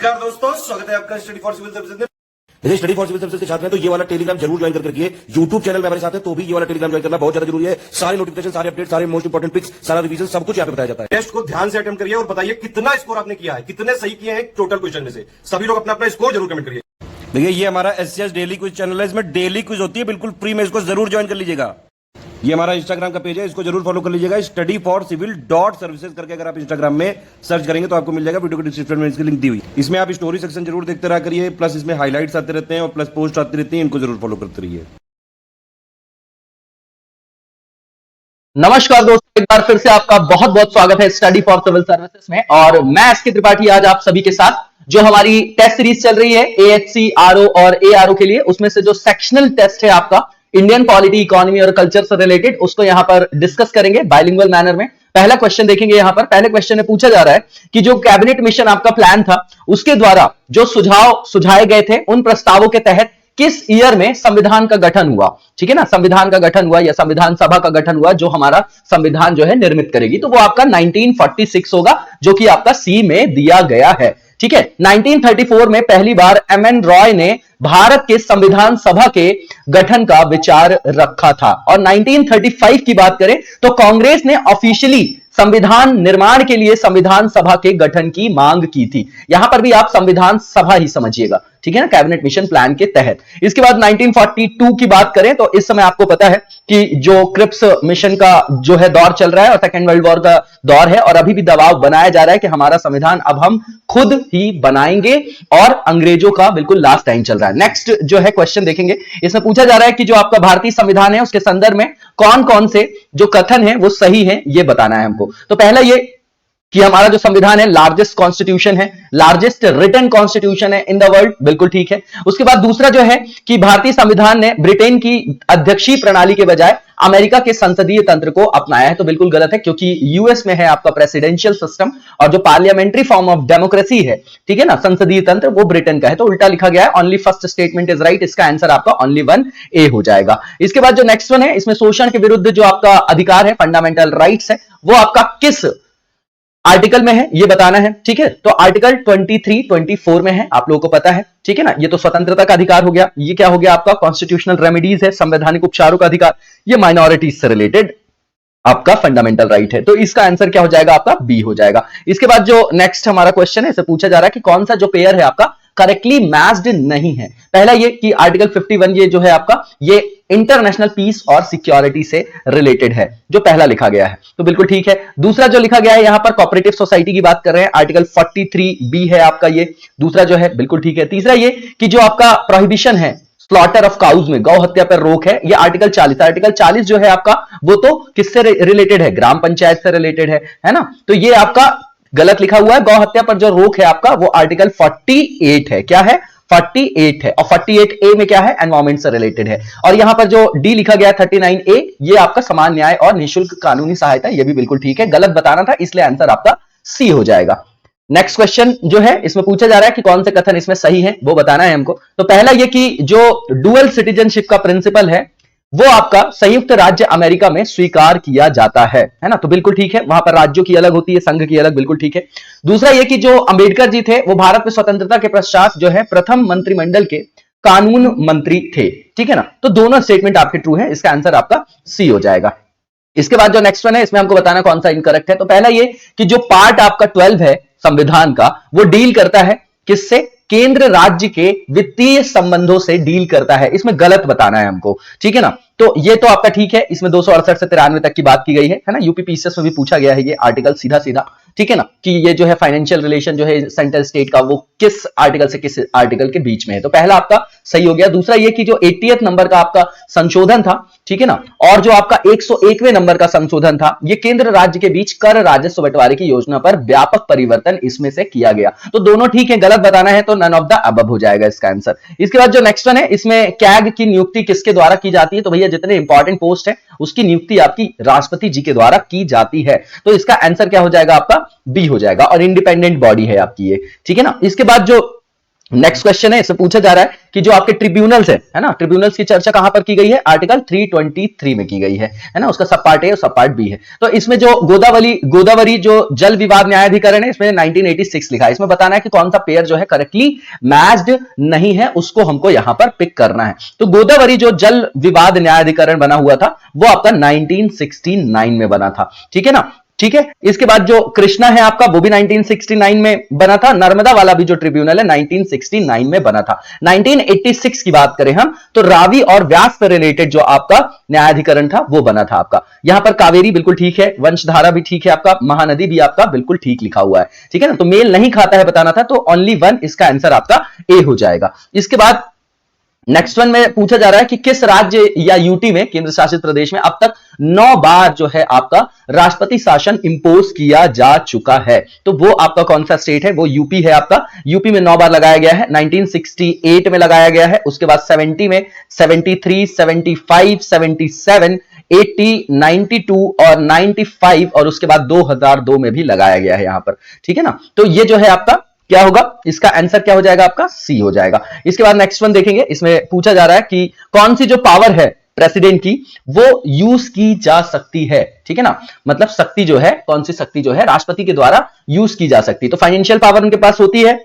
नमस्कार दोस्तों, स्वागत है आपका स्टडी फॉर सिविल सर्विसेज में। यदि स्टडी फॉर सिविल सर्विसेज के साथ में तो ये वाला टेलीग्राम जरूर ज्वाइन करके रखिए। यूट्यूब चैनल में हमारे साथ है तो भी ये वाला टेलीग्राम ज्वाइन करना बहुत ज्यादा जरूरी है। सारे नोटिफिकेशन, सारे अपडेट, सारे मोस्ट इंपोर्टेंट पिक्स, सारा रिवीजन सब कुछ यहाँ पे बताया जाता है। टेस्ट को ध्यान से अटेम्प्ट करिए और बताइए कितना स्कोर आपने किया है, कितने सही किए हैं टोटल क्वेश्चन में से। सभी लोग अपना अपना स्कोर जरूर कमेंट करिए। देखिए ये हमारा एससीएस डेली क्विज चैनल है, इसमें डेली क्विज होती है बिल्कुल फ्री में, इसको जरूर ज्वाइन कर लीजिएगा। ये हमारा इंस्टाग्राम का पेज है, इसको जरूर फॉलो कर लीजिएगा। स्टडी फॉर सिविल .सर्विसेज करके अगर आप इंस्टाग्राम में सर्च करेंगे तो आपको मिल जाएगा। वीडियो के डिस्क्रिप्शन में इसकी लिंक दी हुई। इसमें आप स्टोरी सेक्शन जरूर देखते रहा करिए, प्लस इसमें हाईलाइट्स आते रहते हैं और प्लस पोस्ट आती रहती है, इनको जरूर फॉलो करते रहिए। नमस्कार दोस्तों, एक बार फिर से आपका बहुत बहुत स्वागत है स्टडी फॉर सिविल सर्विसेज में। और मैं एसके त्रिपाठी आज आप सभी के साथ जो हमारी टेस्ट सीरीज चल रही है एएचसी, आरओ और एआरओ के लिए, उसमें से जो सेक्शनल टेस्ट है आपका इंडियन पॉलिटी, इकोनॉमी और कल्चर से रिलेटेड, उसको यहां पर डिस्कस करेंगे बाइलिंगुअल मैनर में। पहला क्वेश्चन देखेंगे यहां पर। पहले क्वेश्चन में पूछा जा रहा है कि जो कैबिनेट मिशन आपका प्लान था उसके द्वारा जो सुझाव सुझाए गए थे, उन प्रस्तावों के तहत किस ईयर में संविधान का गठन हुआ। ठीक है ना, संविधान का गठन हुआ या संविधान सभा का गठन हुआ जो हमारा संविधान जो है निर्मित करेगी, तो वो आपका 1946 होगा, जो कि आपका सी में दिया गया है। ठीक है, 1934 में पहली बार एमएन रॉय ने भारत के संविधान सभा के गठन का विचार रखा था। और 1935 की बात करें तो कांग्रेस ने ऑफिशियली संविधान निर्माण के लिए संविधान सभा के गठन की मांग की थी। यहां पर भी आप संविधान सभा ही समझिएगा, ठीक है ना, कैबिनेट मिशन प्लान के तहत। इसके बाद 1942 की बात करें तो इस समय आपको पता है कि जो क्रिप्स मिशन का जो है दौर चल रहा है और सेकेंड वर्ल्ड वॉर का दौर है, और अभी भी दबाव बनाया जा रहा है कि हमारा संविधान अब हम खुद ही बनाएंगे और अंग्रेजों का बिल्कुल लास्ट टाइम चल रहा है। नेक्स्ट जो है क्वेश्चन देखेंगे, इसमें पूछा जा रहा है कि जो आपका भारतीय संविधान है उसके संदर्भ में कौन कौन से जो कथन है वो सही है, ये बताना है हमको। तो पहला ये कि हमारा जो संविधान है लार्जेस्ट कॉन्स्टिट्यूशन है, लार्जेस्ट रिटन कॉन्स्टिट्यूशन है इन द वर्ल्ड, बिल्कुल ठीक है। उसके बाद दूसरा जो है कि भारतीय संविधान ने ब्रिटेन की अध्यक्षीय प्रणाली के बजाय अमेरिका के संसदीय तंत्र को अपनाया है, तो बिल्कुल गलत है, क्योंकि यूएस में है आपका प्रेसिडेंशियल सिस्टम और जो पार्लियामेंट्री फॉर्म ऑफ डेमोक्रेसी है, ठीक है ना, संसदीय तंत्र, वो ब्रिटेन का है, तो उल्टा लिखा गया है। Only first statement is right, इसका आंसर आपका ओनली 1A हो जाएगा। इसके बाद जो नेक्स्ट वन है, इसमें शोषण के विरुद्ध जो आपका अधिकार है, फंडामेंटल राइट्स है, वो आपका किस आर्टिकल में है ये बताना है। ठीक है, तो आर्टिकल 23, 24 में है, आप लोगों को पता है, ठीक है ना। ये तो स्वतंत्रता का अधिकार हो गया। ये क्या हो गया आपका कॉन्स्टिट्यूशनल रेमेडीज है, संवैधानिक उपचारों का अधिकार, ये माइनॉरिटीज से रिलेटेड आपका फंडामेंटल राइट है, तो इसका आंसर क्या हो जाएगा आपका बी हो जाएगा। इसके बाद जो नेक्स्ट हमारा क्वेश्चन है, इसे पूछा जा रहा है कि कौन सा जो पेयर है आपका करेक्टली मैच्ड नहीं है। पहला ये कि आर्टिकल 51 ये जो है आपका ये इंटरनेशनल पीस और सिक्योरिटी से रिलेटेड है, जो पहला लिखा गया है, तो बिल्कुल ठीक है। दूसरा जो लिखा गया है यहां पर कोऑपरेटिव सोसाइटी की बात कर रहे हैं, आर्टिकल 43B है आपका, ये दूसरा जो है बिल्कुल ठीक है। तीसरा ये कि जो आपका प्रोहिबिशन है स्लॉटर ऑफ काउज में, गौ हत्या पर रोक है, ये आर्टिकल 40। आर्टिकल 40 जो है आपका वो तो किससे रिलेटेड है, ग्राम पंचायत से रिलेटेड है ना, तो ये आपका गलत लिखा हुआ है। गौ हत्या पर जो रोक है आपका वो आर्टिकल 48 है, क्या है 48 है, और 48A में क्या है एनवायरमेंट से रिलेटेड है। और यहां पर जो डी लिखा गया 39A ये आपका समान न्याय और निःशुल्क कानूनी सहायता, ये भी बिल्कुल ठीक है, गलत बताना था, इसलिए आंसर आपका सी हो जाएगा। नेक्स्ट क्वेश्चन जो है इसमें पूछा जा रहा है कि कौन से कथन इसमें सही है, वो बताना है हमको। तो पहला ये कि जो डुअल सिटीजनशिप का प्रिंसिपल है वो आपका संयुक्त राज्य अमेरिका में स्वीकार किया जाता है ना, तो बिल्कुल ठीक है, वहां पर राज्यों की अलग होती है, संघ की अलग, बिल्कुल ठीक है। दूसरा ये कि जो अंबेडकर जी थे वो भारत में स्वतंत्रता के पश्चात जो है प्रथम मंत्रिमंडल के कानून मंत्री थे, ठीक है ना, तो दोनों स्टेटमेंट आपके ट्रू है, इसका आंसर आपका सी हो जाएगा। इसके बाद जो नेक्स्ट वन है इसमें हमको बताना कौन सा इनकरेक्ट है। तो पहला ये कि जो पार्ट आपका 12 है संविधान का वो डील करता है किससे, केंद्र राज्य के वित्तीय संबंधों से डील करता है, इसमें गलत बताना है हमको, ठीक है ना। तो ये तो आपका ठीक है, इसमें 268 से 93 तक की बात की गई है ना, यूपी पीसीएस में भी पूछा गया है ये आर्टिकल सीधा सीधा, ठीक है ना, कि ये जो है फाइनेंशियल रिलेशन जो है सेंट्रल स्टेट का वो किस आर्टिकल से किस आर्टिकल के बीच में है, तो पहला आपका सही हो गया। दूसरा ये कि जो 80th नंबर का आपका संशोधन था, ठीक है ना, और जो आपका 101वें नंबर का संशोधन था, ये केंद्र राज्य के बीच कर राजस्व बंटवारे की योजना पर व्यापक परिवर्तन इसमें से किया गया, तो दोनों ठीक है, गलत बताना है तो नन ऑफ द अबव हो जाएगा इसका आंसर। इसके बाद जो नेक्स्ट वन है इसमें कैग की नियुक्ति किसके द्वारा की जाती है, तो भैया जितने इंपॉर्टेंट पोस्ट है उसकी नियुक्ति आपकी राष्ट्रपति जी के द्वारा की जाती है, तो इसका आंसर क्या हो जाएगा आपका बी हो जाएगा, और इंडिपेंडेंट बॉडी है आपकी ये, ठीक है ना। इसके बाद जो नेक्स्ट क्वेश्चन है, इसमें पूछा जा रहा है कि जो आपके ट्रिब्यूनल्स है ना, ट्रिब्यूनल्स की चर्चा कहां पर की गई है? आर्टिकल 323 में की गई है ना, उसका सब पार्ट ए और सब पार्ट बी है। तो इसमें जो गोदावरी जो जल विवाद न्यायाधिकरण है, इसमें 1986 लिखा है। इसमें बताना है कि कौन सा पेयर जो है करेक्टली मैच्ड नहीं है, उसको हमको यहां पर पिक करना है। तो गोदावरी जो जल विवाद न्यायाधिकरण बना हुआ था वो आपका 1969 में बना था, ठीक है ना। ठीक है, इसके बाद जो कृष्णा है आपका, वो भी 1969 में बना था। नर्मदा वाला भी जो ट्रिब्यूनल है 1969 में बना था। 1986 की बात करें हम तो रावी और व्यास से रिलेटेड जो आपका न्यायाधिकरण था वो बना था आपका। यहां पर कावेरी बिल्कुल ठीक है, वंशधारा भी ठीक है आपका, महानदी भी आपका बिल्कुल ठीक लिखा हुआ है, ठीक है ना। तो मेल नहीं खाता है बताना था, तो ओनली वन इसका आंसर आपका ए हो जाएगा। इसके बाद नेक्स्ट वन में पूछा जा रहा है कि किस राज्य या यूटी में, केंद्र शासित प्रदेश में अब तक 9 बार जो है आपका राष्ट्रपति शासन इंपोज किया जा चुका है। तो वो आपका कौन सा स्टेट है? वो यूपी है आपका। यूपी में 9 बार लगाया गया है। 1968 में लगाया गया है, उसके बाद 70 में, 73, 75, 77, 80, 92 और 95 और उसके बाद 2002 में भी लगाया गया है यहां पर, ठीक है ना। तो ये जो है आपका क्या होगा? इसका आंसर क्या हो जाएगा? आपका सी हो जाएगा। इसके बाद नेक्स्ट वन देखेंगे, इसमें पूछा जा रहा है कि कौन सी जो पावर है प्रेसिडेंट की वो यूज की जा सकती है, ठीक है ना। मतलब शक्ति जो है, कौन सी शक्ति जो है राष्ट्रपति के द्वारा यूज की जा सकती है? तो फाइनेंशियल पावर उनके पास होती है,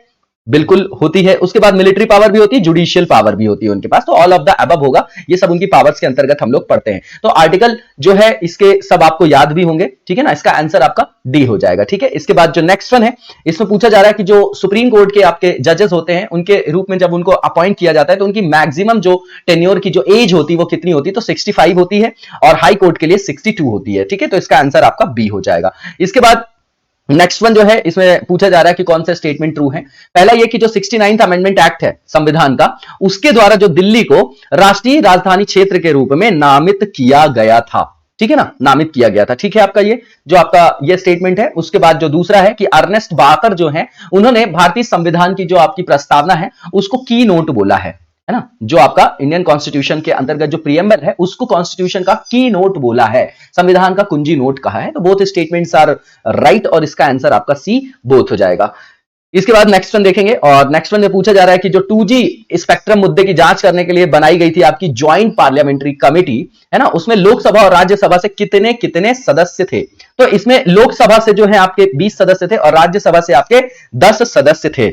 बिल्कुल होती है। उसके बाद मिलिट्री पावर भी होती है, जुडिशियल पावर भी होती है उनके पास। तो ऑल ऑफ द अबव होगा, ये सब उनकी पावर्स के अंतर्गत हम लोग पढ़ते हैं। तो आर्टिकल जो है इसके सब आपको याद भी होंगे, ठीक है ना। इसका आंसर आपका डी हो जाएगा, ठीक है। इसके बाद जो नेक्स्ट वन है, इसमें पूछा जा रहा है कि जो सुप्रीम कोर्ट के आपके जजेस होते हैं, उनके रूप में जब उनको अपॉइंट किया जाता है तो उनकी मैक्सिमम जो टेन्योर की जो एज होती है वो कितनी होती है? तो 65 होती है और हाई कोर्ट के लिए 62 होती है, ठीक है। तो इसका आंसर आपका बी हो जाएगा। इसके बाद नेक्स्ट वन जो है, इसमें पूछा जा रहा है कि कौन सा स्टेटमेंट ट्रू है। पहला ये कि जो 69th अमेंडमेंट एक्ट है संविधान का, उसके द्वारा जो दिल्ली को राष्ट्रीय राजधानी क्षेत्र के रूप में नामित किया गया था, ठीक है ना, नामित किया गया था, ठीक है। आपका ये जो आपका ये स्टेटमेंट है। उसके बाद जो दूसरा है कि अर्नेस्ट बाकर जो है, उन्होंने भारतीय संविधान की जो आपकी प्रस्तावना है उसको की नोट बोला है ना। जो आपका इंडियन कॉन्स्टिट्यूशन के अंतर्गत जो प्रीएम्बल है उसको कॉन्स्टिट्यूशन का की नोट बोला है, संविधान का कुंजी नोट कहा है। तो बोथ स्टेटमेंट्स आर राइट और इसका आंसर आपका सी बोथ हो जाएगा। इसके बाद नेक्स्ट वन देखेंगे और नेक्स्ट वन में पूछा जा रहा है कि जो 2G स्पेक्ट्रम मुद्दे की जांच करने के लिए बनाई गई थी आपकी ज्वाइंट पार्लियामेंट्री कमेटी, है ना, उसमें लोकसभा और राज्यसभा से कितने कितने सदस्य थे? तो इसमें लोकसभा से जो है आपके 20 सदस्य थे और राज्यसभा से आपके 10 सदस्य थे,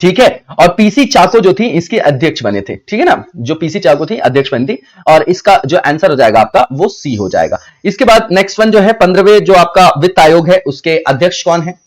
ठीक है। और पीसी चाको जो थी इसके अध्यक्ष बने थे, ठीक है ना। जो पीसी चाको थी अध्यक्ष बनी थी और इसका जो आंसर हो जाएगा आपका वो सी हो जाएगा। इसके बाद नेक्स्ट वन जो है 15वें जो आपका वित्त आयोग है उसके अध्यक्ष कौन है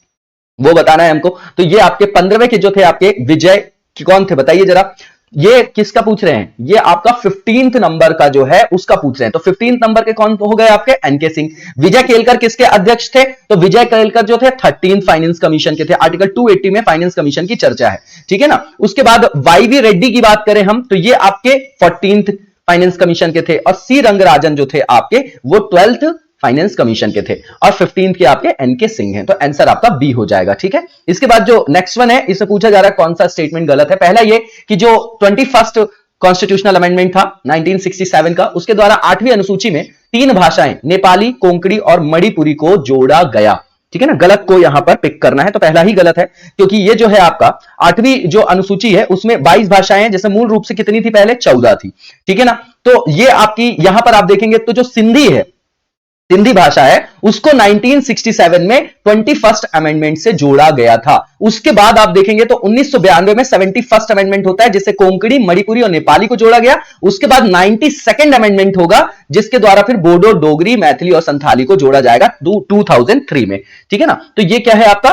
वो बताना है हमको। तो ये आपके 15वें के जो थे आपके विजय कौन थे बताइए जरा। ये किसका पूछ रहे हैं? ये आपका 15th नंबर का जो है उसका पूछ रहे हैं। तो 15th नंबर के कौन हो गए आपके? एनके सिंह। विजय केलकर किसके अध्यक्ष थे? तो विजय केलकर जो थे 13th फाइनेंस कमीशन के थे। आर्टिकल 280 में फाइनेंस कमीशन की चर्चा है, ठीक है ना। उसके बाद वाईवी रेड्डी की बात करें हम तो ये आपके 14th फाइनेंस कमीशन के थे और सी रंगराजन जो थे आपके वो 12th फाइनेंस कमीशन के थे और 15th के आपके एनके सिंह हैं। तो आंसर आपका बी हो जाएगा, ठीक है। इसके बाद जो नेक्स्ट वन है इसमें पूछा जा रहा है कौन सा स्टेटमेंट गलत है। पहला ये कि जो 21st कॉन्स्टिट्यूशनल अमेंडमेंट था 1967 का, उसके द्वारा 8वीं अनुसूची में 3 भाषाएं नेपाली, कोंकणी और मणिपुरी को जोड़ा गया, ठीक है ना। गलत को यहां पर पिक करना है, तो पहला ही गलत है क्योंकि ये जो है आपका 8वीं जो अनुसूची है उसमें 22 भाषाएं हैं, जैसे मूल रूप से कितनी थी? पहले 14 थी, ठीक है ना। तो ये आपकी यहां पर आप देखेंगे तो जो सिंधी है, सिंधी भाषा है, उसको 1967 में 21st अमेंडमेंट से जोड़ा गया था। उसके बाद आप देखेंगे तो 1992 में 71st अमेंडमेंट होता है जिससे कोंकणी, मणिपुरी और नेपाली को जोड़ा गया। उसके बाद 92nd अमेंडमेंट होगा जिसके द्वारा फिर बोडो, डोगरी, मैथिली और संथाली को जोड़ा जाएगा 2003 में, ठीक है ना। तो ये क्या है आपका?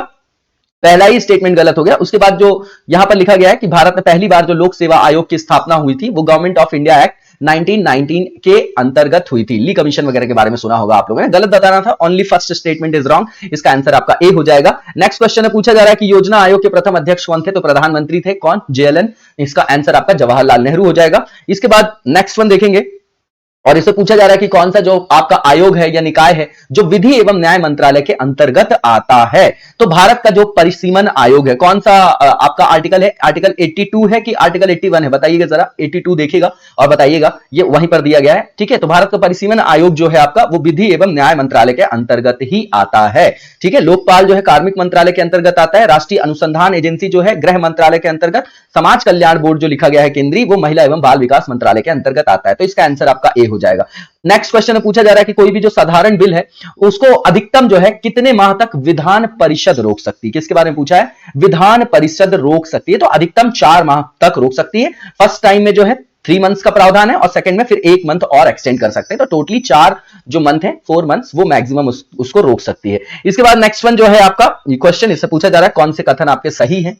पहला ही स्टेटमेंट गलत हो गया। उसके बाद जो यहां पर लिखा गया है कि भारत में पहली बार जो लोक सेवा आयोग की स्थापना हुई थी वो गवर्नमेंट ऑफ इंडिया एक्ट 1919 के अंतर्गत हुई थी। ली कमीशन वगैरह के बारे में सुना होगा आप लोगों ने, गलत बताना था। Only first statement is wrong, इसका आंसर आपका ए हो जाएगा। नेक्स्ट क्वेश्चन में पूछा जा रहा है कि योजना आयोग के प्रथम अध्यक्ष कौन थे? तो प्रधानमंत्री थे, कौन? JLN। इसका आंसर आपका जवाहरलाल नेहरू हो जाएगा। इसके बाद नेक्स्ट वन देखेंगे और इससे पूछा जा रहा है कि कौन सा जो आपका आयोग है या निकाय है जो विधि एवं न्याय मंत्रालय के अंतर्गत आता है। तो भारत का जो परिसीमन आयोग है, कौन सा आपका आर्टिकल है, आर्टिकल 82 है कि आर्टिकल 81 है, बताइएगा जरा। 82 देखिएगा और बताइएगा, ये वहीं पर दिया गया है, ठीक है। तो भारत का परिसीमन आयोग जो है आपका वो विधि एवं न्याय मंत्रालय के अंतर्गत ही आता है, ठीक है। लोकपाल जो है कार्मिक मंत्रालय के अंतर्गत आता है। राष्ट्रीय अनुसंधान एजेंसी जो है गृह मंत्रालय के अंतर्गत। समाज कल्याण बोर्ड जो लिखा गया है केंद्रीय, वो महिला एवं बाल विकास मंत्रालय के अंतर्गत आता है। तो इसका आंसर आपका ए हो जाएगा। नेक्स्ट क्वेश्चन में पूछा जा रहा है कि कोई भी जो साधारण बिल है उसको अधिकतम जो है कितने माह तक विधान परिषद रोक सकती है। किसके बारे में पूछा है, विधान परिषद रोक सकती है। तो अधिकतम 4 माह तक रोक सकती है। फर्स्ट टाइम में जो है 3 मंथ्स का प्रावधान है और सेकंड में फिर 1 मंथ और एक्सटेंड कर सकते हैं। तो टोटली 4 जो मंथ है 4 मंथ्स वो मैक्सिमम उसको रोक सकती है। इसके बाद नेक्स्ट वन जो है आपका क्वेश्चन, इससे पूछा जा रहा है कौन से कथन आपके सही हैं।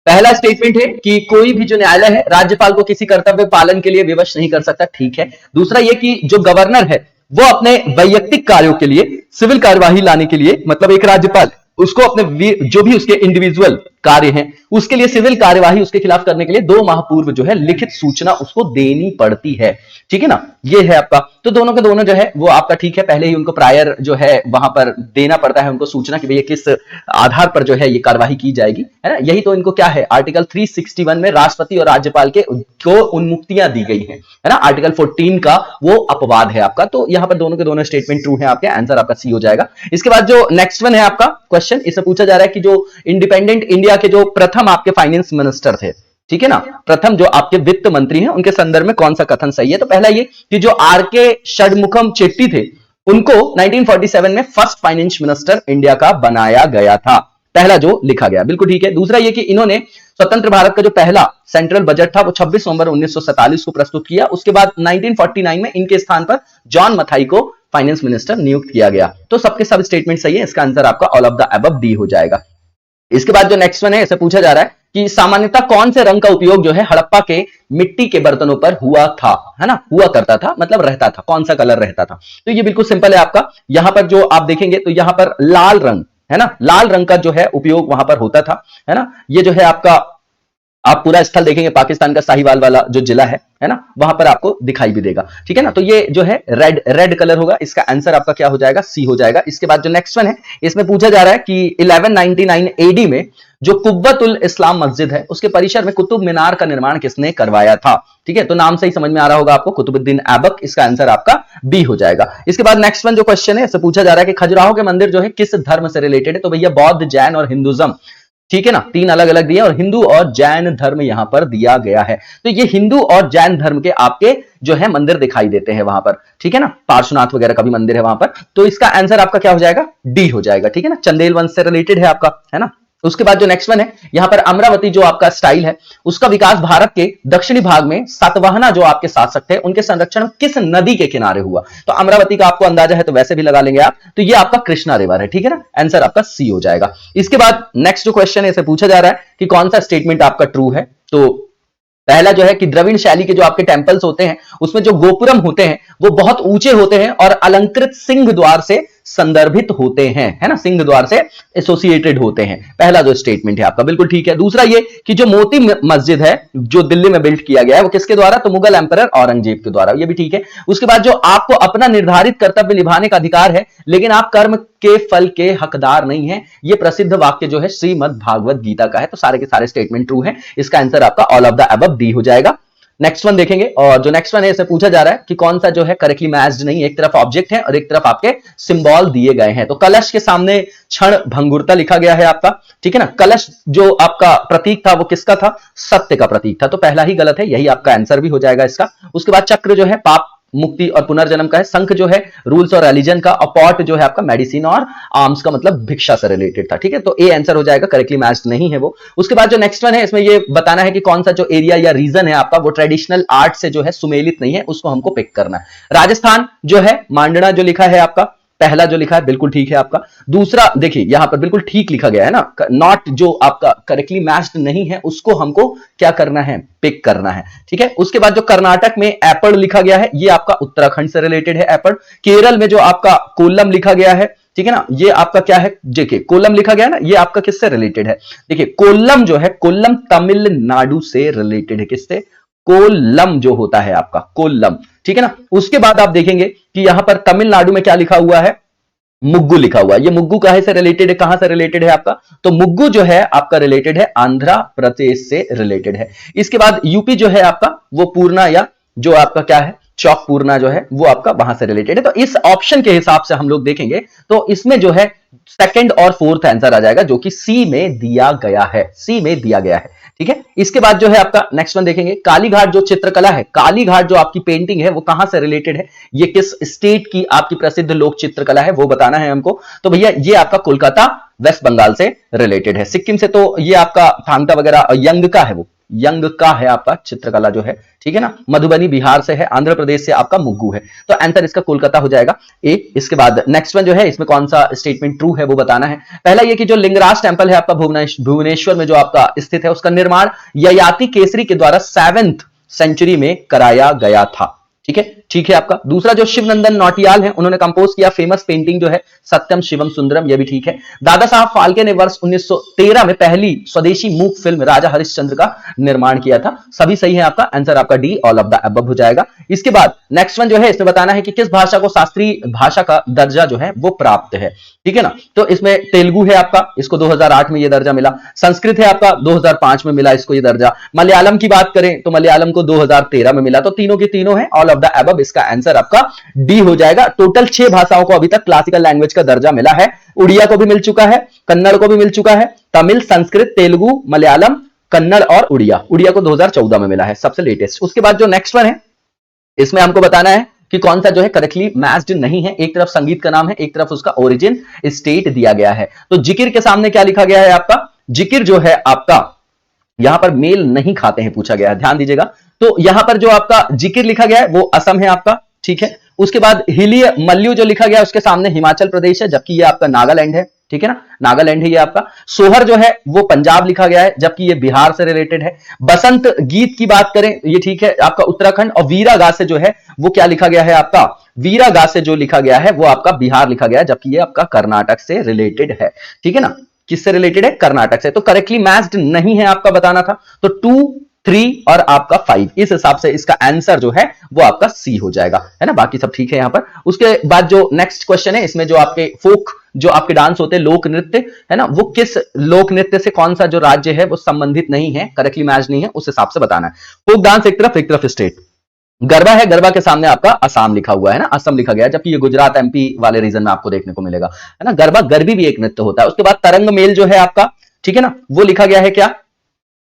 पहला स्टेटमेंट है कि कोई भी जो न्यायालय है राज्यपाल को किसी कर्तव्य पालन के लिए विवश नहीं कर सकता, ठीक है। दूसरा ये कि जो गवर्नर है वो अपने वैयक्तिक कार्यों के लिए सिविल कार्यवाही लाने के लिए, मतलब एक राज्यपाल उसको अपने जो भी उसके इंडिविजुअल कार्य हैं उसके लिए सिविल कार्यवाही उसके खिलाफ करने के लिए 2 माह पूर्व जो है लिखित सूचना उसको देनी पड़ती है, ठीक है ना। ये है आपका, तो दोनों के दोनों जो है वो आपका ठीक है। पहले ही उनको प्रायर जो है वहां पर देना पड़ता है उनको सूचना कि भैया किस आधार पर जो है ये कार्यवाही की जाएगी, है ना। यही तो इनको क्या है, आर्टिकल 361 में राष्ट्रपति और राज्यपाल के को उन्मुक्तियां दी गई है ना। आर्टिकल 14 का वो अपवाद है आपका। तो यहां पर दोनों के दोनों स्टेटमेंट ट्रू है आपके, आंसर आपका सी हो जाएगा। इसके बाद जो नेक्स्ट वन है आपका क्वेश्चन, इससे पूछा जा रहा है कि जो इंडिपेंडेंट इंडिया के जो प्रथम आपके फाइनेंस मिनिस्टर थे, ठीक है ना, प्रथम जो आपके वित्त मंत्री हैं, उनके संदर्भ में कौन सा कथन सही है। तो पहला ये कि जो आर.के. षणमुखम चेट्टी थे उनको 1947 में फर्स्ट फाइनेंस मिनिस्टर इंडिया का बनाया गया था, पहला जो लिखा गया, बिल्कुल ठीक है। दूसरा ये कि इन्होंने स्वतंत्र भारत का जो पहला सेंट्रल बजट था वो 26 नवंबर 1947 को प्रस्तुत किया। उसके बाद 1949 में इनके स्थान पर जॉन मथाई को फाइनेंस मिनिस्टर नियुक्त किया गया। तो सबके सब स्टेटमेंट सही है, इसका आंसर आपका all of the above D हो जाएगा। इसके बाद जो नेक्स्ट वन है, इसे पूछा जा रहा है कि सामान्यतः कौन से रंग का उपयोग जो है हड़प्पा के मिट्टी के बर्तनों पर हुआ था, है ना, हुआ करता था, मतलब रहता था, कौन सा कलर रहता था। तो ये बिल्कुल सिंपल है आपका। यहां पर जो आप देखेंगे तो यहां पर लाल रंग, है ना, लाल रंग का जो है उपयोग वहां पर होता था, है ना। ये जो है आपका, आप पूरा स्थल देखेंगे पाकिस्तान का साहिवाल वाला जो जिला है ना, वहां पर आपको दिखाई भी देगा, ठीक है ना। तो ये जो है रेड कलर होगा, इसका आंसर आपका क्या हो जाएगा, सी हो जाएगा। इसके बाद जो नेक्स्ट वन है, इसमें पूछा जा रहा है कि 1199 एडी में जो कुव्वतुल इस्लाम मस्जिद है उसके परिसर में कुतुब मीनार का निर्माण किसने करवाया था, ठीक है। तो नाम से ही समझ में आ रहा होगा आपको, कुतुबुद्दीन ऐबक, इसका आंसर आपका बी हो जाएगा। इसके बाद नेक्स्ट वन जो क्वेश्चन है, इससे पूछा जा रहा है कि खजुराहो के मंदिर जो है किस धर्म से रिलेटेड है। तो भैया बौद्ध, जैन और हिंदुज्म, ठीक है ना, 3 अलग अलग दिए और हिंदू और जैन धर्म यहां पर दिया गया है। तो ये हिंदू और जैन धर्म के आपके जो है मंदिर दिखाई देते हैं वहां पर, ठीक है ना। पार्श्वनाथ वगैरह का भी मंदिर है वहां पर। तो इसका आंसर आपका क्या हो जाएगा, डी हो जाएगा, ठीक है ना। चंदेल वंश से रिलेटेड है आपका, है ना। उसके बाद जो नेक्स्ट वन है, यहां पर अमरावती जो आपका स्टाइल है उसका विकास भारत के दक्षिणी भाग में सातवाहना जो आपके शासक थे उनके संरक्षण में किस नदी के किनारे हुआ। तो अमरावती का आपको अंदाजा है तो वैसे भी लगा लेंगे आप, तो ये आपका कृष्णा रिवर है, ठीक है ना। आंसर आपका सी हो जाएगा। इसके बाद नेक्स्ट जो क्वेश्चन है, इसे पूछा जा रहा है कि कौन सा स्टेटमेंट आपका ट्रू है। तो पहला जो है कि द्रविड़ शैली के जो आपके टेंपल्स होते हैं उसमें जो गोपुरम होते हैं वो बहुत ऊंचे होते हैं और अलंकृत सिंह द्वार से संदर्भित होते हैं, है ना, सिंह द्वार से एसोसिएटेड होते हैं। पहला जो स्टेटमेंट है आपका बिल्कुल ठीक है। दूसरा ये कि जो मोती मस्जिद है जो दिल्ली में बिल्ड किया गया है वो किसके द्वारा, तो मुगल एम्परर औरंगजेब के द्वारा, ये भी ठीक है। उसके बाद जो आपको अपना निर्धारित कर्तव्य निभाने का अधिकार है लेकिन आप कर्म के फल के हकदार नहीं है, ये प्रसिद्ध वाक्य जो है श्रीमद् भागवत गीता का है। तो सारे के सारे स्टेटमेंट ट्रू है, इसका आंसर आपका all of the above D हो जाएगा। नेक्स्ट वन देखेंगे और जो नेक्स्ट वन है इसे पूछा जा रहा है कि कौन सा जो है करेक्टली मैच्ड नहीं, एक तरफ ऑब्जेक्ट है और एक तरफ आपके सिंबल दिए गए हैं। तो कलश के सामने क्षण भंगुरता लिखा गया है आपका, ठीक है ना। कलश जो आपका प्रतीक था वो किसका था, सत्य का प्रतीक था। तो पहला ही गलत है, यही आपका आंसर भी हो जाएगा इसका। उसके बाद चक्र जो है पाप मुक्ति और पुनर्जन्म का है, शंख जो है रूल्स और रिलीजन का, और पॉट जो है आपका मेडिसिन और आर्म्स का, मतलब भिक्षा से रिलेटेड था, ठीक है। तो ए आंसर हो जाएगा, करेक्टली मैच्ड नहीं है वो। उसके बाद जो नेक्स्ट वन है इसमें ये बताना है कि कौन सा जो एरिया या रीजन है आपका वो ट्रेडिशनल आर्ट से जो है सुमेलित नहीं है, उसको हमको पिक करना है। राजस्थान जो है मांडना जो लिखा है आपका, पहला जो लिखा है बिल्कुल ठीक है आपका। दूसरा देखिए यहां पर बिल्कुल ठीक लिखा गया है ना, नॉट जो आपका करेक्टली मैच्ड नहीं है उसको हमको क्या करना है, पिक करना है, ठीक है। उसके बाद जो कर्नाटक में एपड़ लिखा गया है ये आपका उत्तराखंड से रिलेटेड है एपड़। केरल में जो आपका कोल्लम लिखा गया है, ठीक है ना, ये आपका क्या है, देखिए कोल्लम लिखा गया है ना, ये आपका किससे रिलेटेड है, देखिए कोल्लम जो है कोल्लम तमिलनाडु से रिलेटेड है, किससे, कोल्लम जो होता है आपका, कोल्लम, ठीक है ना। उसके बाद आप देखेंगे कि यहां पर तमिलनाडु में क्या लिखा हुआ है, मुग्गू लिखा हुआ है। ये मुग्गू कहां से रिलेटेड है, कहां से रिलेटेड है आपका, तो मुग्गू जो है आपका रिलेटेड है आंध्र प्रदेश से रिलेटेड है। इसके बाद यूपी जो है आपका वो पूर्णा, या जो आपका क्या है चौक पूर्णा जो है वो आपका वहां से रिलेटेड है। तो इस ऑप्शन के हिसाब से हम लोग देखेंगे तो इसमें जो है सेकंड और फोर्थ आंसर आ जाएगा, जो कि सी में दिया गया है, सी में दिया गया है, ठीक है। इसके बाद जो है आपका नेक्स्ट वन देखेंगे, कालीघाट जो चित्रकला है, कालीघाट जो आपकी पेंटिंग है वो कहां से रिलेटेड है, ये किस स्टेट की आपकी प्रसिद्ध लोक चित्रकला है वो बताना है हमको। तो भैया ये आपका कोलकाता वेस्ट बंगाल से रिलेटेड है। सिक्किम से तो ये आपका थांगता वगैरह यंग का है, वो यंग का है आपका चित्रकला जो है, ठीक है ना। मधुबनी बिहार से है, आंध्र प्रदेश से आपका मुग्गू है। तो आंसर इसका कोलकाता हो जाएगा ए। इसके बाद नेक्स्ट वन जो है इसमें कौन सा स्टेटमेंट ट्रू है वो बताना है। पहला ये कि जो लिंगराज टेंपल है आपका भुवनेश्वर में जो आपका स्थित है, उसका निर्माण ययाति केसरी के द्वारा 7th सेंचुरी में कराया गया था, ठीक है, ठीक है आपका। दूसरा जो शिवनंदन नौटियाल है, उन्होंने कंपोज किया फेमस पेंटिंग जो है सत्यम शिवम सुंदरम, ये भी ठीक है। दादा साहब फाल्के ने वर्ष 1913 में पहली स्वदेशी मूक फिल्म राजा हरिश्चंद्र का निर्माण किया था, सभी सही है आपका। आंसर आपका D all of the above हो जाएगा। इसके बाद नेक्स्ट वन जो है इसमें बताना है कि किस भाषा को शास्त्रीय भाषा का दर्जा जो है वो प्राप्त है, ठीक है ना। तो इसमें तेलुगु है आपका, इसको 2008 में यह दर्जा मिला। संस्कृत है आपका 2005 में मिला इसको ये दर्जा। मलयालम की बात करें तो मलयालम को 2013 में मिला। तो तीनों के तीनों है ऑल ऑफ द अबव, इसका आंसर आपका डी हो जाएगा। टोटल 6 भाषाओं को अभी तक क्लासिकल लैंग्वेज का दर्जा मिला है। उड़िया को भी मिल चुका है, कन्नड़ को भी मिल चुका है, तमिल, संस्कृत, तेलुगु, मलयालम, कन्नड़ और उड़िया। उड़िया को 2014 में मिला है सबसे लेटेस्ट। उसके बाद जो नेक्स्ट वन है इसमें हमको बताना है कि कौन सा जो है करेक्टली मैच्ड नहीं है। एक तरफ संगीत का नाम है, एक तरफ उसका ओरिजिन स्टेट दिया गया है। तो जिकिर के सामने क्या लिखा गया है आपका, जिकिर जो है आपका यहां पर मेल नहीं खाते हैं पूछा गया है, ध्यान दीजिएगा। तो यहां पर जो आपका जिकिर लिखा गया है वो असम है आपका, ठीक है। उसके बाद हिलिय मल्लू जो लिखा गया है उसके सामने हिमाचल प्रदेश है, जबकि ये आपका नागालैंड है, ठीक है ना, नागालैंड है ये आपका। सोहर जो है वो पंजाब लिखा गया है, जबकि ये बिहार से रिलेटेड है। बसंत गीत की बात करें ये ठीक है आपका उत्तराखंड। और वीरा से जो है वो क्या लिखा गया है आपका, वीरा से जो लिखा गया है वो आपका बिहार लिखा गया है, जबकि ये आपका कर्नाटक से रिलेटेड है, ठीक है ना। किससे रिलेटेड है, कर्नाटक से। तो करेक्टली मैच्ड नहीं है आपका बताना था। तो 2, 3 और आपका 5, इस हिसाब से इसका आंसर जो है वो आपका सी हो जाएगा, है ना। बाकी सब ठीक है यहां पर। उसके बाद जो नेक्स्ट क्वेश्चन है इसमें जो आपके फोक जो आपके डांस होते हैं, लोक नृत्य है ना, वो किस लोक नृत्य से कौन सा जो राज्य है वो संबंधित नहीं है, करेक्टली मैच नहीं है, उस हिसाब से बताना है। फोक डांस एक तरफ स्टेट। गरबा है, गरबा के सामने आपका असम लिखा हुआ है ना, असम लिखा गया है, जबकि ये गुजरात एमपी वाले रीजन में आपको देखने को मिलेगा, है ना। गरबा गरबी भी एक नृत्य होता है। उसके बाद तरंग मेल जो है आपका, ठीक है ना, वो लिखा गया है क्या,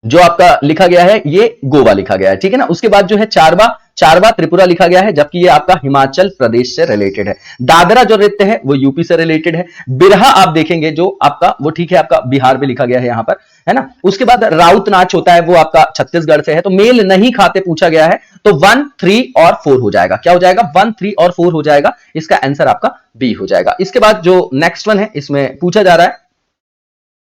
जो आपका लिखा गया है ये गोवा लिखा गया है, ठीक है ना। उसके बाद जो है चारवा त्रिपुरा लिखा गया है, जबकि ये आपका हिमाचल प्रदेश से रिलेटेड है। दादरा जो नृत्य है वो यूपी से रिलेटेड है। बिरहा आप देखेंगे जो आपका वो ठीक है आपका बिहार भी लिखा गया है यहां पर, है ना। उसके बाद राउत नाच होता है वो आपका छत्तीसगढ़ से है। तो मेल नहीं खाते पूछा गया है, तो 1, 3 और 4 हो जाएगा। क्या हो जाएगा, 1, 3 और 4 हो जाएगा। इसका आंसर आपका बी हो जाएगा। इसके बाद जो नेक्स्ट वन है इसमें पूछा जा रहा है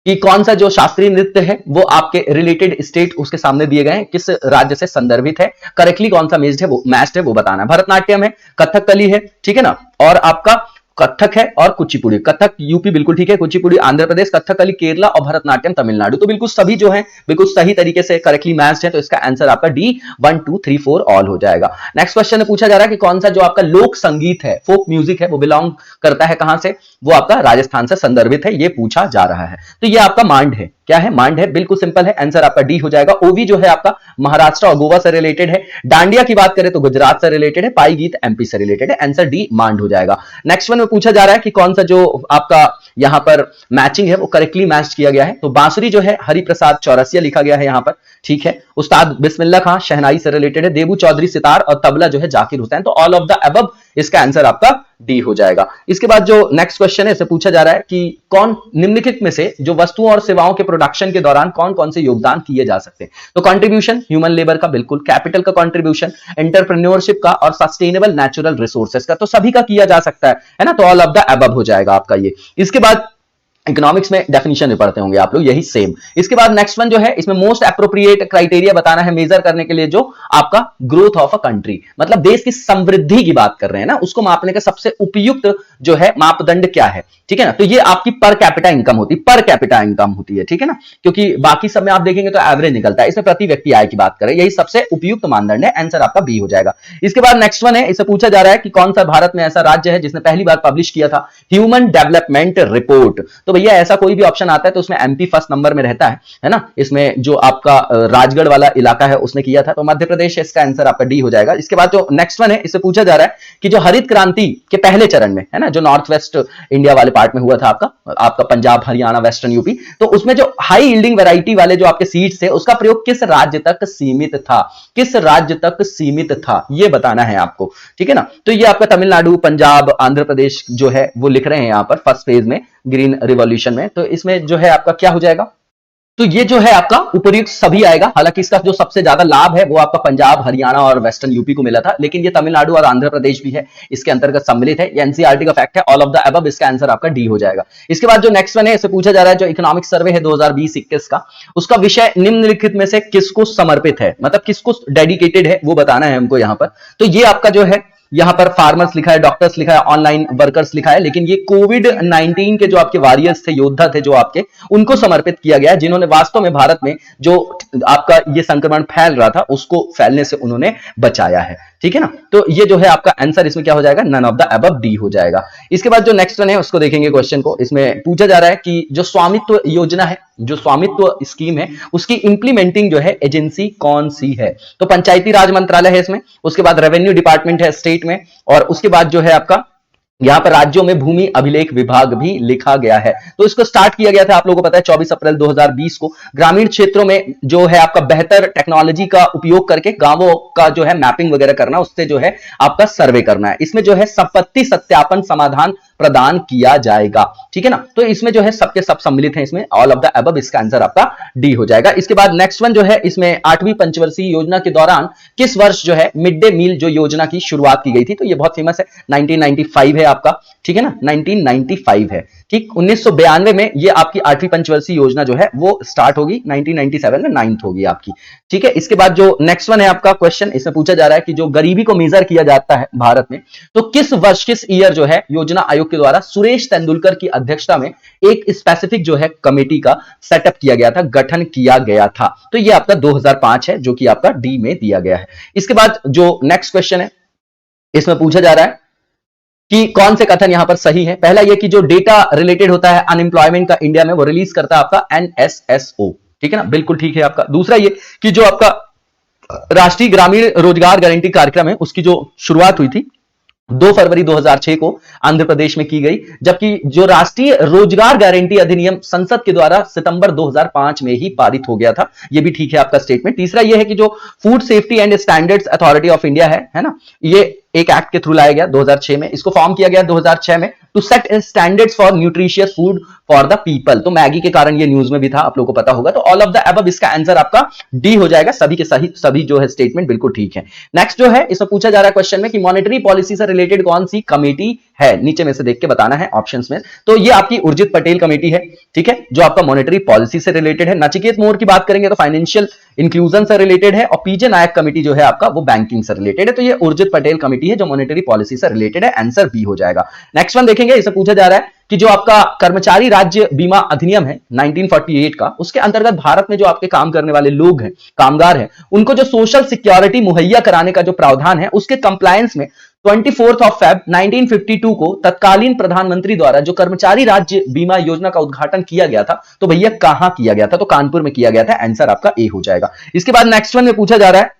कि कौन सा जो शास्त्रीय नृत्य है वो आपके रिलेटेड स्टेट उसके सामने दिए गए हैं, किस राज्य से संदर्भित है, करेक्टली कौन सा मैच्ड है वो बताना है। भरतनाट्यम है, कथकली है, ठीक है ना, और आपका कथक है और कुचिपुड़ी। कथक यूपी बिल्कुल ठीक है, कुचिपुड़ी आंध्र प्रदेश, कथकली केरला और भरतनाट्यम तमिलनाडु। तो बिल्कुल सभी जो है बिल्कुल सही तरीके से करेक्टली मैच्ड है। तो इसका आंसर आपका डी 1, 2, 3, 4 ऑल हो जाएगा। नेक्स्ट क्वेश्चन में पूछा जा रहा है कि कौन सा जो आपका लोक संगीत है, फोक म्यूजिक है, वो बिलोंग करता है कहां से, वो आपका राजस्थान से संदर्भित है, ये पूछा जा रहा है। तो ये आपका मांड है, क्या है, मांड है, बिल्कुल सिंपल है, आंसर आपका डी हो जाएगा। ओवी जो है आपका महाराष्ट्र और गोवा से रिलेटेड है। डांडिया की बात करें तो गुजरात से रिलेटेड है। पाई गीत एमपी से रिलेटेड है, आंसर डी मांड हो जाएगा। नेक्स्ट वन में पूछा जा रहा है कि कौन सा जो आपका यहां पर मैचिंग है वो करेक्टली मैच किया गया है। तो बांसुरी जो है हरिप्रसाद चौरसिया लिखा गया है यहां पर, ठीक है। उस्ताद बिस्मिल्लाह खां शहनाई से रिलेटेड है। देबू चौधरी सितार और तबला जो है जाकिर हुसैन। तो ऑल ऑफ द अबव, इसका आंसर आपका डी हो जाएगा। इसके बाद जो नेक्स्ट क्वेश्चन है इसे पूछा जा रहा है कि कौन निम्नलिखित में से जो वस्तुओं और सेवाओं के प्रोडक्शन के दौरान कौन कौन से योगदान किए जा सकते हैं। तो कंट्रीब्यूशन ह्यूमन लेबर का, बिल्कुल, कैपिटल का कंट्रीब्यूशन, एंटरप्रेन्योरशिप का और सस्टेनेबल नेचुरल रिसोर्सेज का, तो सभी का किया जा सकता है ना। तो ऑल ऑफ द अबव हो जाएगा आपका ये। इसके बाद इकोनॉमिक्स में डेफिनेशन में पढ़ते होंगे आप लोग, यही सेम। इसके बाद नेक्स्ट वन जो है, इसमें मोस्ट एप्रोप्रिएट क्राइटेरिया बताना है मेजर करने के लिए, जो आपका ग्रोथ ऑफ अ कंट्री, मतलब देश की समृद्धि की बात कर रहे हैं ना, उसको मापने का सबसे उपयुक्त जो है मापदंड क्या है, ठीक है ना। तो ये आपकी पर कैपिटा इनकम होती है, पर कैपिटा इनकम होती है, ठीक है ना, क्योंकि बाकी सब में आप देखेंगे तो एवरेज निकलता है, इसमें प्रति व्यक्ति आय की बात करें, यही सबसे उपयुक्त मानदंड है। आंसर आपका बी हो जाएगा। इसके बाद नेक्स्ट वन है, इसे पूछा जा रहा है कि कौन सा भारत में ऐसा राज्य है जिसने पहली बार पब्लिश किया था ह्यूमन डेवलपमेंट रिपोर्ट। तो भैया ऐसा कोई भी ऑप्शन आता है तो उसमें एमपी फर्स्ट नंबर में रहता है ना। इसमें जो आपका राजगढ़ वाला इलाका है उसने किया था, तो मध्य प्रदेश, इसका आंसर आपका डी हो जाएगा। इसके बाद जो नेक्स्ट वन है, इससे पूछा जा रहा है कि जो हरित क्रांति के पहले चरण में है ना, जो नॉर्थ वेस्ट इंडिया वाले पार्ट में हुआ था आपका पंजाब, हरियाणा, वेस्टर्न यूपी, तो उसमें जो हाई यील्डिंग वैरायटी वाले जो आपके सीड्स थे उसका प्रयोग किस राज्य तक सीमित था, किस राज्य तक सीमित था, यह बताना है आपको, ठीक है ना। तो ये आपका तमिलनाडु, पंजाब, आंध्र प्रदेश जो है वो लिख रहे हैं यहां पर फर्स्ट फेज में ग्रीन रिवॉल्यूशन में। तो इसमें जो है आपका क्या हो जाएगा, तो ये जो है आपका उपयुक्त सभी आएगा। हालांकि इसका जो सबसे ज्यादा लाभ है वो आपका पंजाब, हरियाणा और वेस्टर्न यूपी को मिला था, लेकिन ये तमिलनाडु और आंध्र प्रदेश भी है, इसके अंतर्गत सम्मिलित है। ये एनसीईआरटी का फैक्ट है, ऑल ऑफ द अबव, इसका आंसर आपका डी हो जाएगा। इसके बाद जो नेक्स्ट वन है, इसे पूछा जा रहा है जो इकोनॉमिक सर्वे है 2020-21 का, उसका विषय निम्नलिखित में से किसको समर्पित है, मतलब किसको डेडिकेटेड है वो बताना है हमको यहां पर। तो ये आपका जो है यहां पर फार्मर्स लिखा है, डॉक्टर्स लिखा है, ऑनलाइन वर्कर्स लिखा है, लेकिन ये कोविड-19 के जो आपके वॉरियर्स थे, योद्धा थे जो आपके, उनको समर्पित किया गया है, जिन्होंने वास्तव में भारत में जो आपका ये संक्रमण फैल रहा था उसको फैलने से उन्होंने बचाया है, ठीक है ना। तो ये जो है आपका आंसर इसमें क्या हो जाएगा, none of the above, D हो जाएगा। इसके बाद जो नेक्स्ट वन है उसको देखेंगे क्वेश्चन को। इसमें पूछा जा रहा है कि जो स्वामित्व योजना है, जो स्वामित्व स्कीम है, उसकी इंप्लीमेंटिंग जो है एजेंसी कौन सी है। तो पंचायती राज मंत्रालय है इसमें, उसके बाद रेवेन्यू डिपार्टमेंट है स्टेट में, और उसके बाद जो है आपका यहां पर राज्यों में भूमि अभिलेख विभाग भी लिखा गया है। तो इसको स्टार्ट किया गया था, आप लोगों को पता है, 24 अप्रैल 2020 को। ग्रामीण क्षेत्रों में जो है आपका बेहतर टेक्नोलॉजी का उपयोग करके गांवों का जो है मैपिंग वगैरह करना, उससे जो है आपका सर्वे करना है। इसमें जो है संपत्ति सत्यापन समाधान प्रदान किया जाएगा, ठीक है ना। तो इसमें जो है सबके सब सम्मिलित हैं इसमें, ऑल ऑफ द अबव, इसका आंसर आपका डी हो जाएगा। इसके बाद नेक्स्ट वन जो है, इसमें 8वीं पंचवर्षीय योजना के दौरान किस वर्ष जो है मिड डे मील जो योजना की शुरुआत की गई थी, तो ये बहुत फेमस है, 1995 है आपका, ठीक है ना, 1995 है, ठीक। 1992 में ये आपकी 8वीं पंचवर्षीय योजना जो है वो स्टार्ट होगी, 1997 में 9th होगी आपकी, ठीक है। इसके बाद जो नेक्स्ट वन है आपका क्वेश्चन, इसमें पूछा जा रहा है कि जो गरीबी को मेजर किया जाता है भारत में, तो किस वर्ष, किस ईयर जो है योजना आयोग के द्वारा सुरेश तेंदुलकर की अध्यक्षता में एक स्पेसिफिक जो है कमेटी का सेटअप किया गया था, गठन किया गया था। तो ये आपका 2005 है, जो कि आपका डी में दिया गया है। इसके बाद जो नेक्स्ट क्वेश्चन है, इसमें पूछा जा रहा है कि कौन से कथन यहां पर सही है। पहला ये कि जो डेटा रिलेटेड होता है अनएम्प्लॉयमेंट का इंडिया में, वो रिलीज करता है आपका एनएसएसओ, ठीक है ना, बिल्कुल ठीक है आपका। दूसरा ये कि जो आपका राष्ट्रीय ग्रामीण रोजगार गारंटी कार्यक्रम है, उसकी जो शुरुआत हुई थी 2 फरवरी 2006 को आंध्र प्रदेश में की गई, जबकि जो राष्ट्रीय रोजगार गारंटी अधिनियम संसद के द्वारा सितंबर 2005 में ही पारित हो गया था, ये भी ठीक है आपका स्टेटमेंट। तीसरा ये है कि जो food safety and standards authority of India है ना, ये एक एक्ट के थ्रू लाया गया 2006 में, इसको फॉर्म किया गया 2006 में, to set standards for nutritious food for the people. तो मैगी के कारण ये न्यूज में भी था, आप लोगों को पता होगा। तो ऑल ऑफ द अबव, इसका आंसर आपका डी हो जाएगा। सभी के सभी जो है स्टेटमेंट बिल्कुल ठीक है। नेक्स्ट जो है, इसमें पूछा जा रहा है क्वेश्चन में कि मॉनेटरी पॉलिसी से रिलेटेड कौन सी कमेटी है, नीचे में से देख के बताना है ऑप्शंस में। तो ये आपकी उर्जित पटेल कमेटी है, ठीक है, जो आपका मॉनेटरी पॉलिसी से रिलेटेड है। नचिकेत मोर की बात करेंगे तो फाइनेंशियल इंक्लूजन से रिलेटेड है, और पीजे नायक कमेटी जो है आपका वो बैंकिंग से रिलेटेड है। तो ये उर्जित पटेल कमेटी है जो मॉनेटरी पॉलिसी से रिलेटेड है, आंसर बी हो जाएगा। नेक्स्ट वन देखेंगे, इसे पूछा जा रहा है कि जो आपका कर्मचारी राज्य बीमा अधिनियम है 1948 का, उसके अंतर्गत भारत में जो आपके काम करने वाले लोग हैं, कामगार हैं, उनको जो सोशल सिक्योरिटी मुहैया कराने का जो प्रावधान है, उसके कंप्लायंस में 24 Feb 1952 को तत्कालीन प्रधानमंत्री द्वारा जो कर्मचारी राज्य बीमा योजना का उद्घाटन किया गया था, तो भैया कहां किया गया था, तो कानपुर में किया गया था, आंसर आपका ए हो जाएगा। इसके बाद नेक्स्ट वन में पूछा जा रहा है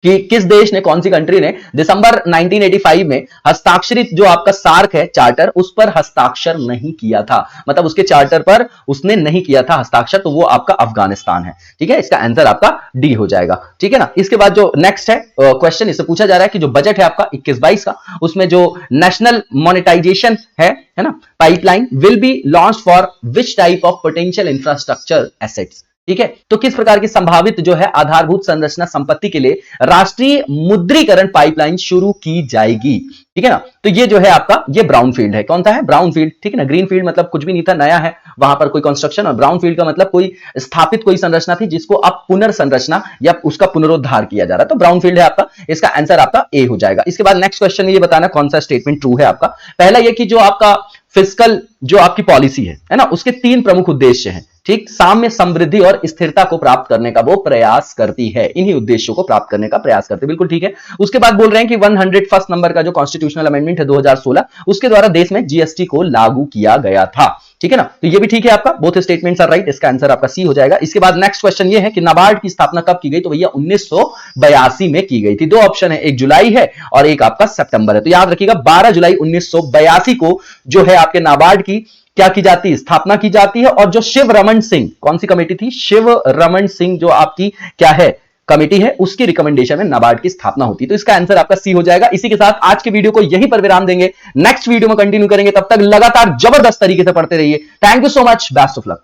कि किस देश ने, कौन सी कंट्री ने दिसंबर 1985 में हस्ताक्षरित जो आपका सार्क है चार्टर, उस पर हस्ताक्षर नहीं किया था, मतलब उसके चार्टर पर उसने नहीं किया था हस्ताक्षर, तो वो आपका अफगानिस्तान है, ठीक है। इसका आंसर आपका डी हो जाएगा, ठीक है ना। इसके बाद जो नेक्स्ट है क्वेश्चन, इससे पूछा जा रहा है कि जो बजट है आपका 21-22 का, उसमें जो नेशनल मोनेटाइजेशन है ना, pipeline will be launch for which type of potential infrastructure assets, ठीक है, तो किस प्रकार की संभावित जो है आधारभूत संरचना संपत्ति के लिए राष्ट्रीय मुद्रीकरण पाइपलाइन शुरू की जाएगी? ठीक है ना, तो ये जो है आपका ये ब्राउनफील्ड है। कौन सा है? ब्राउनफील्ड। ठीक है ना, ग्रीन फील्ड मतलब कुछ भी नहीं था, नया है, वहां पर कोई कंस्ट्रक्शन, और ब्राउनफील्ड का मतलब कोई स्थापित कोई संरचना थी जिसको अब पुनर्संरचना या उसका पुनरुद्धार किया जा रहा है, तो ब्राउनफील्ड है आपका। इसका आंसर आपका ए हो जाएगा। इसके बाद नेक्स्ट क्वेश्चन ये बताना कौन सा स्टेटमेंट ट्रू है आपका। पहला ये कि जो आपका फिस्कल जो आपकी पॉलिसी है ना, उसके 3 प्रमुख उद्देश्य हैं। ठीक, साम्य, समृद्धि और स्थिरता को प्राप्त करने का वो प्रयास करती है, इन्हीं उद्देश्यों को प्राप्त करने का प्रयास करती है, बिल्कुल ठीक है। उसके बाद बोल रहे हैं कि 101 नंबर का जो कॉन्स्टिट्यूशनल अमेंडमेंट है 2016, उसके द्वारा देश में जीएसटी को लागू किया गया था। ठीक है ना, तो ये भी ठीक है आपका, बोथ स्टेटमेंट्स आर राइट। इसका आंसर आपका सी हो जाएगा। इसके बाद नेक्स्ट क्वेश्चन ये है कि नाबार्ड की स्थापना कब की गई? तो भैया 1982 में की गई थी। 2 ऑप्शन है, एक जुलाई है और एक आपका सितंबर है। तो याद रखिएगा 12 जुलाई 1982 को जो है आपके नाबार्ड की क्या की जाती है? स्थापना की जाती है। और जो शिव रमन सिंह, कौन सी कमेटी थी? शिव रमन सिंह जो आपकी क्या है कमेटी है, उसकी रिकमेंडेशन में नाबार्ड की स्थापना होती है। तो इसका आंसर आपका सी हो जाएगा। इसी के साथ आज के वीडियो को यहीं पर विराम देंगे, नेक्स्ट वीडियो में कंटिन्यू करेंगे। तब तक लगातार जबरदस्त तरीके से पढ़ते रहिए। Thank you so much, best of luck.